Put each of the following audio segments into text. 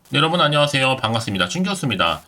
네, 여러분 안녕하세요. 반갑습니다. 춘교수입니다.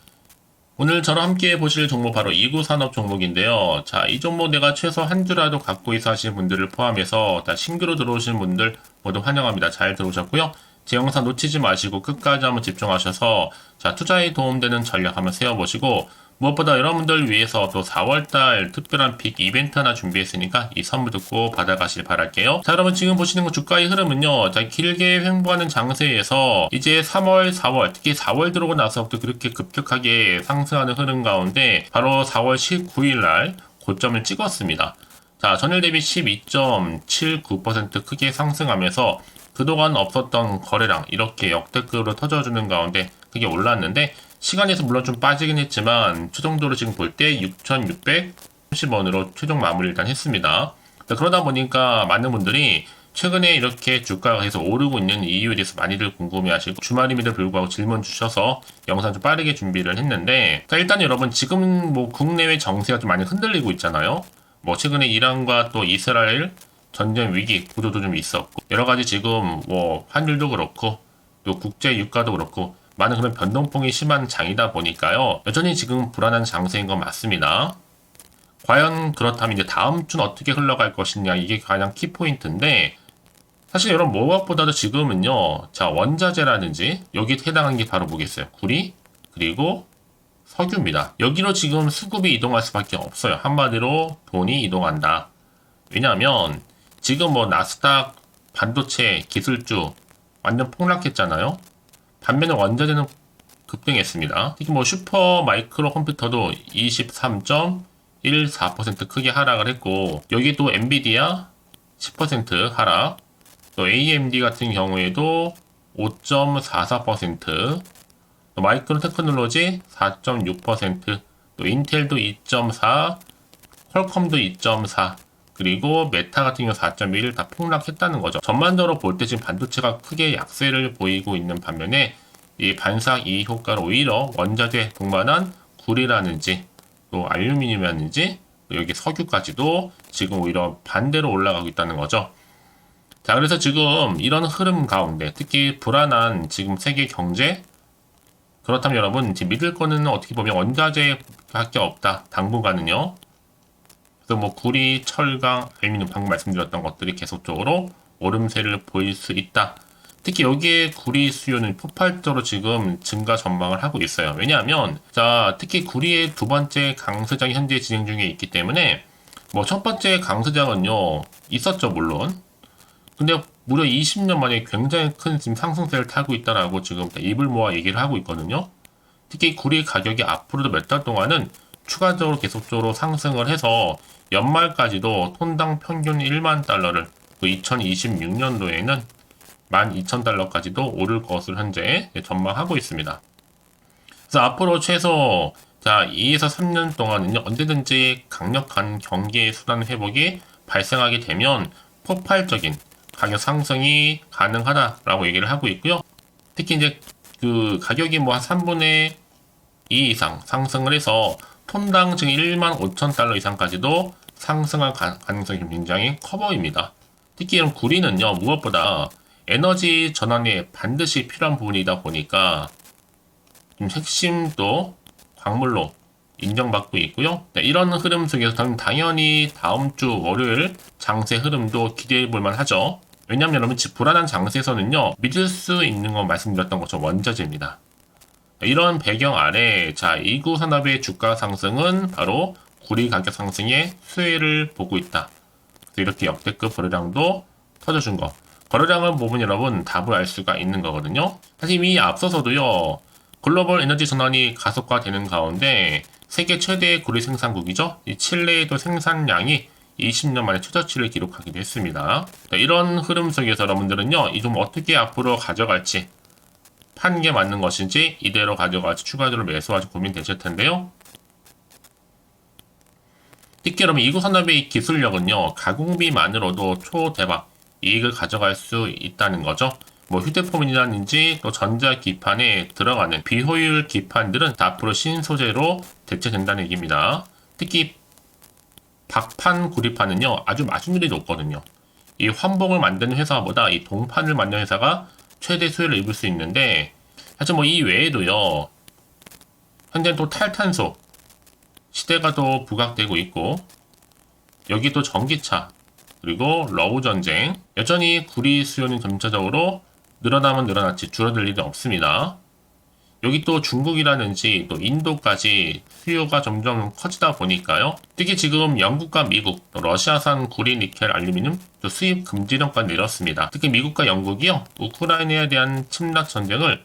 오늘 저랑 함께 보실 종목 바로 2구 산업 종목인데요. 자, 이 종목 내가 최소 한 주라도 갖고 있어 하시는 분들을 포함해서 다 신규로 들어오신 분들 모두 환영합니다. 잘 들어오셨고요. 제 영상 놓치지 마시고 끝까지 한번 집중하셔서 자, 투자에 도움되는 전략 한번 세워보시고 무엇보다 여러분들 위해서 또 4월달 특별한 픽 이벤트 하나 준비했으니까 이 선물도 꼭 받아가길 바랄게요. 자, 여러분 지금 보시는 거 주가의 흐름은요. 자, 길게 횡보하는 장세에서 이제 3월, 4월, 특히 4월 들어오고 나서부터 그렇게 급격하게 상승하는 흐름 가운데 바로 4월 19일 날 고점을 찍었습니다. 자, 전일 대비 12.79% 크게 상승하면서 그동안 없었던 거래량 이렇게 역대급으로 터져주는 가운데 크게 올랐는데 시간에서 물론 좀 빠지긴 했지만 최종적으로 지금 볼 때 6,630원으로 최종 마무리 일단 했습니다. 그러다 보니까 많은 분들이 최근에 이렇게 주가가 계속 오르고 있는 이유에 대해서 많이들 궁금해하시고 주말임에도 불구하고 질문 주셔서 영상 좀 빠르게 준비를 했는데 자, 일단 여러분 지금 뭐 국내외 정세가 좀 많이 흔들리고 있잖아요. 뭐 최근에 이란과 또 이스라엘 전쟁 위기 구도도 좀 있었고 여러 가지 지금 뭐 환율도 그렇고 또 국제 유가도 그렇고 많은 그런 변동폭이 심한 장이다 보니까요. 여전히 지금 불안한 장세인 건 맞습니다. 과연 그렇다면 이제 다음 주는 어떻게 흘러갈 것이냐 이게 가장 키포인트인데 사실 여러분 무엇보다도 지금은요. 자, 원자재라든지 여기에 해당하는 게 바로 뭐겠어요? 구리 그리고 석유입니다. 여기로 지금 수급이 이동할 수밖에 없어요. 한마디로 돈이 이동한다. 왜냐하면 지금 뭐 나스닥 반도체 기술주 완전 폭락했잖아요. 반면에 원자재는 급등했습니다. 특히 뭐 슈퍼 마이크로 컴퓨터도 23.14% 크게 하락을 했고 여기 또 엔비디아 10% 하락, 또 AMD 같은 경우에도 5.44%, 또 마이크로 테크놀로지 4.6%, 또 인텔도 2.4, 퀄컴도 2.4, 그리고 메타 같은 경우 4.1 다 폭락했다는 거죠. 전반적으로 볼 때 지금 반도체가 크게 약세를 보이고 있는 반면에 이 반삭 이 효과로 오히려 원자재 동반한 구리라든지 또 알루미늄이라든지 또 여기 석유까지도 지금 오히려 반대로 올라가고 있다는 거죠. 자, 그래서 지금 이런 흐름 가운데 특히 불안한 지금 세계 경제 그렇다면 여러분 지금 믿을 거는 어떻게 보면 원자재밖에 없다. 당분간은요. 그래서 뭐 구리, 철강, 알루미늄 방금 말씀드렸던 것들이 계속적으로 오름세를 보일 수 있다. 특히 여기에 구리 수요는 폭발적으로 지금 증가 전망을 하고 있어요. 왜냐하면 자 특히 구리의 두 번째 강세장이 현재 진행 중에 있기 때문에 뭐 첫 번째 강세장은요 있었죠 물론. 근데 무려 20년 만에 굉장히 큰 지금 상승세를 타고 있다라고 지금 입을 모아 얘기를 하고 있거든요. 특히 구리 가격이 앞으로도 몇 달 동안은 추가적으로 계속적으로 상승을 해서 연말까지도 톤당 평균 1만 달러를 2026년도에는 12,000달러까지도 오를 것을 현재 전망하고 있습니다. 그래서 앞으로 최소 자 2에서 3년 동안은요 언제든지 강력한 경기 수단 회복이 발생하게 되면 폭발적인 가격 상승이 가능하다라고 얘기를 하고 있고요. 특히 이제 그 가격이 뭐 한 3분의 2 이상 상승을 해서 톤당 지금 15,000달러 이상까지도 상승할 가능성이 굉장히 커 보입니다. 특히 이런 구리는요, 무엇보다 에너지 전환에 반드시 필요한 부분이다 보니까 좀 핵심도 광물로 인정받고 있고요. 네, 이런 흐름 속에서 저는 당연히 다음 주 월요일 장세 흐름도 기대해 볼 만하죠. 왜냐하면 여러분 불안한 장세에서는요, 믿을 수 있는 건 말씀드렸던 것처럼 원자재입니다. 이런 배경 아래 자 2구 산업의 주가 상승은 바로 구리 가격 상승의 수혜를 보고 있다. 그래서 이렇게 역대급 거래량도 터져준 거. 거래량을 보면 여러분 답을 알 수가 있는 거거든요. 사실 이 앞서서도요. 글로벌 에너지 전환이 가속화되는 가운데 세계 최대 구리 생산국이죠. 이 칠레에도 생산량이 20년 만에 최저치를 기록하기도 했습니다. 이런 흐름 속에서 여러분들은요. 이 좀 어떻게 앞으로 가져갈지 판 게 맞는 것인지 이대로 가져갈지 추가적으로 매수할지 고민되실 텐데요. 특히 여러분 이구 산업의 기술력은요. 가공비만으로도 초대박 이익을 가져갈 수 있다는 거죠. 뭐 휴대폰이라든지 또 전자기판에 들어가는 비효율 기판들은 다 앞으로 신소재로 대체된다는 얘기입니다. 특히 박판 구리판은요. 아주 마진율이 높거든요. 이 환봉을 만드는 회사보다 이 동판을 만드는 회사가 최대 수혜를 입을 수 있는데 하지만 뭐 이 외에도요. 현재 또 탈탄소 시대가 또 부각되고 있고 여기 또 전기차 그리고 러우 전쟁 여전히 구리 수요는 점차적으로 늘어나면 늘어났지 줄어들 일은 없습니다. 여기 또 중국이라든지 또 인도까지 수요가 점점 커지다 보니까요. 특히 지금 영국과 미국, 또 러시아산 구리, 니켈, 알루미늄 또 수입 금지령까지 내렸습니다. 특히 미국과 영국이요. 우크라이나에 대한 침략 전쟁을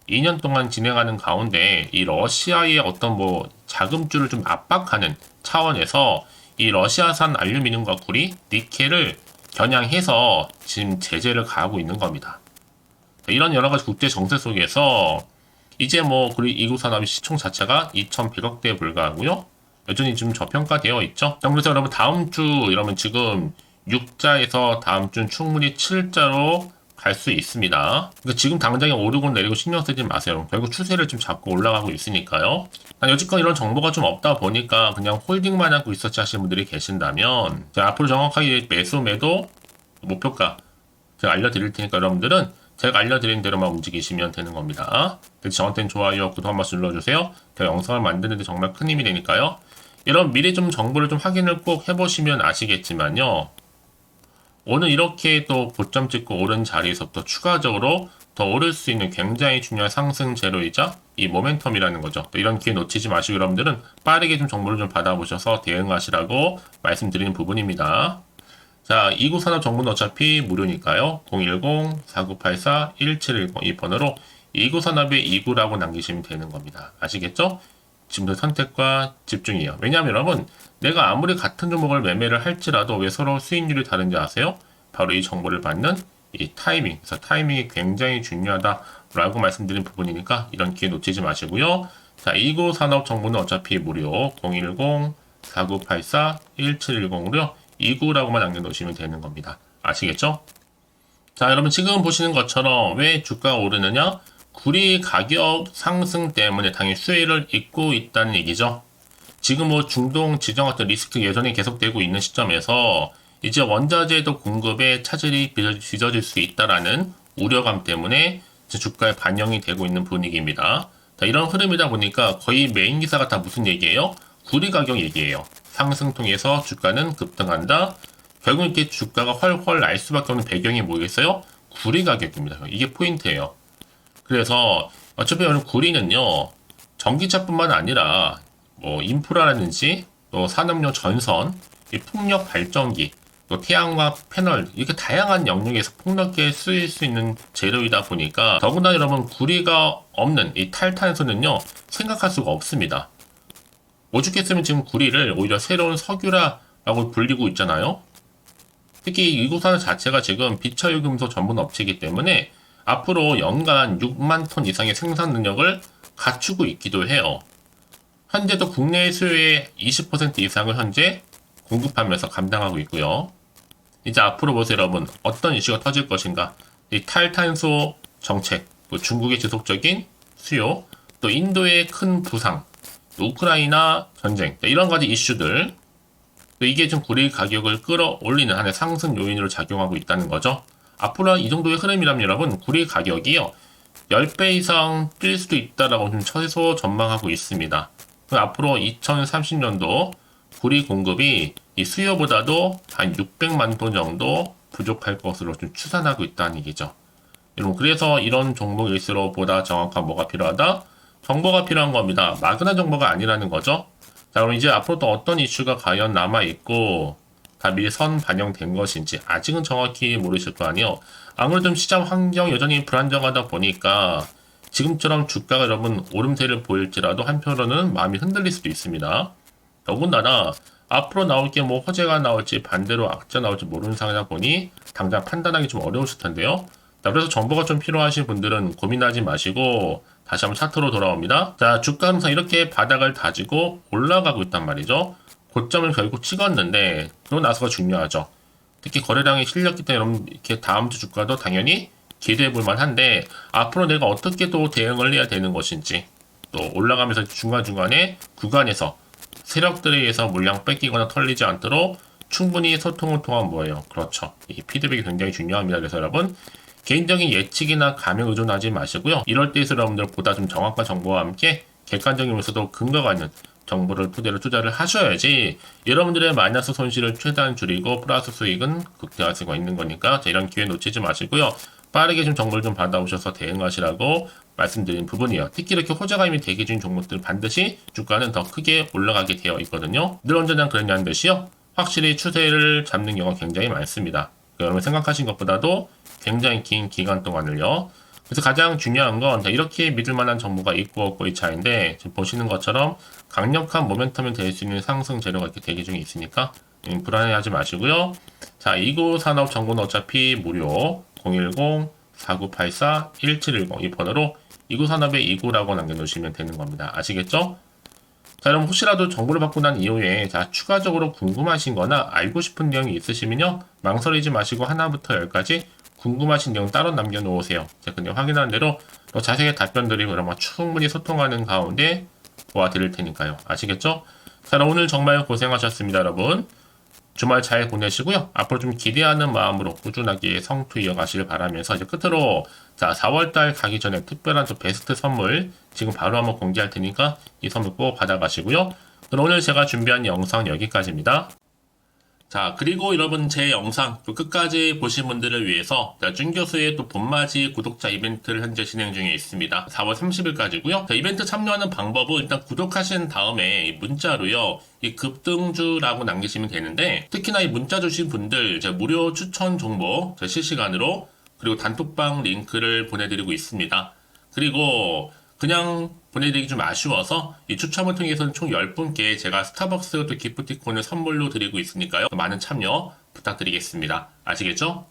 2년 동안 진행하는 가운데 이 러시아의 어떤 뭐 자금줄을 좀 압박하는 차원에서 이 러시아산 알루미늄과 구리, 니켈을 겨냥해서 지금 제재를 가하고 있는 겁니다. 이런 여러 가지 국제 정세 속에서 이제 뭐 이구 산업의 시총 자체가 2,100억대에 불과하고요. 여전히 지금 저평가되어 있죠. 그래서 여러분 다음 주 이러면 지금 6자에서 다음 주는 충분히 7자로 갈 수 있습니다. 그러니까 지금 당장에 오르고 내리고 신경 쓰지 마세요. 결국 추세를 좀 잡고 올라가고 있으니까요. 여지껏 이런 정보가 좀 없다 보니까 그냥 홀딩만 하고 있었지 하시는 분들이 계신다면 앞으로 정확하게 매수 매도 목표가 제가 알려드릴 테니까 여러분들은 제가 알려드린 대로만 움직이시면 되는 겁니다. 저한테는 좋아요, 구독 한 번씩 눌러주세요. 제가 영상을 만드는데 정말 큰 힘이 되니까요. 이런 미리 좀 정보를 좀 확인을 꼭 해보시면 아시겠지만요. 오늘 이렇게 또 고점 찍고 오른 자리에서 또 추가적으로 더 오를 수 있는 굉장히 중요한 상승 재료이자 이 모멘텀이라는 거죠. 이런 기회 놓치지 마시고 여러분들은 빠르게 좀 정보를 좀 받아보셔서 대응하시라고 말씀드리는 부분입니다. 자, 이구산업 정보는 어차피 무료니까요. 010-4984-1710 이 번호로 이구산업의 이구라고 남기시면 되는 겁니다. 아시겠죠? 지금부터 선택과 집중이에요. 왜냐하면 여러분 내가 아무리 같은 종목을 매매를 할지라도 왜 서로 수익률이 다른지 아세요? 바로 이 정보를 받는 이 타이밍. 그래서 타이밍이 굉장히 중요하다라고 말씀드린 부분이니까 이런 기회 놓치지 마시고요. 자, 이구산업 정보는 어차피 무료 010-4984-1710으로요. 2구라고만 남겨놓으시면 되는 겁니다. 아시겠죠? 자, 여러분 지금 보시는 것처럼 왜 주가가 오르느냐? 구리 가격 상승 때문에 당연히 수혜를 입고 있다는 얘기죠. 지금 뭐 중동 지정 같은 리스크 예전에 계속되고 있는 시점에서 이제 원자재도 공급에 차질이 빚어질 수 있다라는 우려감 때문에 주가에 반영이 되고 있는 분위기입니다. 자, 이런 흐름이다 보니까 거의 메인 기사가 다 무슨 얘기예요? 구리 가격 얘기예요. 상승 통해서 주가는 급등한다. 결국 이렇게 주가가 훨훨 날 수밖에 없는 배경이 뭐겠어요? 구리 가격입니다. 이게 포인트예요. 그래서 어차피 오늘 구리는요. 전기차뿐만 아니라 뭐 인프라라든지 또 산업용 전선, 풍력 발전기, 또 태양광 패널 이렇게 다양한 영역에서 폭넓게 쓰일 수 있는 재료이다 보니까 더구나 여러분 구리가 없는 이 탈탄소는요. 생각할 수가 없습니다. 오죽했으면 지금 구리를 오히려 새로운 석유라고 불리고 있잖아요. 특히 이구산업 자체가 지금 비철금속 전문 업체이기 때문에 앞으로 연간 6만 톤 이상의 생산 능력을 갖추고 있기도 해요. 현재도 국내 수요의 20% 이상을 현재 공급하면서 감당하고 있고요. 이제 앞으로 보세요 여러분. 어떤 이슈가 터질 것인가. 이 탈탄소 정책, 또 중국의 지속적인 수요, 또 인도의 큰 부상, 또 우크라이나 전쟁 이런 가지 이슈들 또 이게 좀 구리 가격을 끌어올리는 하나의 상승 요인으로 작용하고 있다는 거죠. 앞으로 이 정도의 흐름이라면 여러분 구리 가격이요 10배 이상 뛸 수도 있다라고 좀 최소 전망하고 있습니다. 앞으로 2030년도 구리 공급이 이 수요보다도 한 600만 톤 정도 부족할 것으로 좀 추산하고 있다는 얘기죠. 여러분 그래서 이런 종목일수록 보다 정확한 뭐가 필요하다? 정보가 필요한 겁니다. 막연한 정보가 아니라는 거죠. 자, 그럼 이제 앞으로 또 어떤 이슈가 과연 남아있고 다 미리 선 반영된 것인지 아직은 정확히 모르실 거 아니에요. 아무래도 시장 환경 여전히 불안정하다 보니까 지금처럼 주가가 여러분 오름세를 보일지라도 한편으로는 마음이 흔들릴 수도 있습니다. 더군다나 앞으로 나올 게 뭐 호재가 나올지 반대로 악재 나올지 모르는 상황이다 보니 당장 판단하기 좀 어려우실 텐데요. 자, 그래서 정보가 좀 필요하신 분들은 고민하지 마시고 다시 한번 차트로 돌아옵니다. 자, 주가 항상 이렇게 바닥을 다지고 올라가고 있단 말이죠. 고점을 결국 찍었는데 그러고 나서가 중요하죠. 특히 거래량이 실렸기 때문에 여러분 이렇게 다음 주 주가도 당연히 기대해 볼 만한데 앞으로 내가 어떻게 또 대응을 해야 되는 것인지 또 올라가면서 중간중간에 구간에서 세력들에 의해서 물량 뺏기거나 털리지 않도록 충분히 소통을 통한 뭐예요? 그렇죠. 이 피드백이 굉장히 중요합니다. 그래서 여러분 개인적인 예측이나 감에 의존하지 마시고요. 이럴 때일수록 여러분들 보다 좀 정확한 정보와 함께 객관적이면서도 근거가 있는 정보를 토대로 투자를 하셔야지 여러분들의 마이너스 손실을 최대한 줄이고 플러스 수익은 극대화할 수가 있는 거니까 이런 기회 놓치지 마시고요. 빠르게 좀 정보를 좀 받아오셔서 대응하시라고 말씀드린 부분이에요. 특히 이렇게 호재가 이미 대기 중인 종목들 반드시 주가는 더 크게 올라가게 되어 있거든요. 늘 언제나 그랬냐는 듯이요. 확실히 추세를 잡는 경우가 굉장히 많습니다. 여러분 생각하신 것보다도 굉장히 긴 기간 동안을요. 그래서 가장 중요한 건 이렇게 믿을 만한 정보가 있고 없고의 차이인데 지금 보시는 것처럼 강력한 모멘텀이 될 수 있는 상승 재료가 이렇게 대기 중에 있으니까 불안해하지 마시고요. 자, 이구 산업 정보는 어차피 무료 010-4984-1710 이 번호로 이구 산업의 이구라고 남겨놓으시면 되는 겁니다. 아시겠죠? 자, 그럼 혹시라도 정보를 받고 난 이후에 추가적으로 궁금하신 거나 알고 싶은 내용이 있으시면요. 망설이지 마시고 하나부터 열까지 궁금하신 내용 따로 남겨놓으세요. 제가 그냥 확인한 대로 더 자세히 답변 드리고 그러면 충분히 소통하는 가운데 도와드릴 테니까요. 아시겠죠? 자, 그럼 오늘 정말 고생하셨습니다, 여러분. 주말 잘 보내시고요. 앞으로 좀 기대하는 마음으로 꾸준하게 성투 이어가시길 바라면서 이제 끝으로 4월달 가기 전에 특별한 또 베스트 선물 지금 바로 한번 공개할 테니까 이 선물 꼭 받아가시고요. 그럼 오늘 제가 준비한 영상 여기까지입니다. 자, 그리고 여러분 제 영상 또 끝까지 보신 분들을 위해서 준 교수의 또 봄맞이 구독자 이벤트를 현재 진행 중에 있습니다. 4월 30일까지고요. 이벤트 참여하는 방법은 일단 구독하신 다음에 문자로요. 이 급등주라고 남기시면 되는데 특히나 이 문자 주신 분들 제가 무료 추천 정보 실시간으로 그리고 단톡방 링크를 보내드리고 있습니다. 그리고 그냥 보내드리기 좀 아쉬워서 이 추첨을 통해서는 총 10분께 제가 스타벅스 또 기프티콘을 선물로 드리고 있으니까요. 많은 참여 부탁드리겠습니다. 아시겠죠?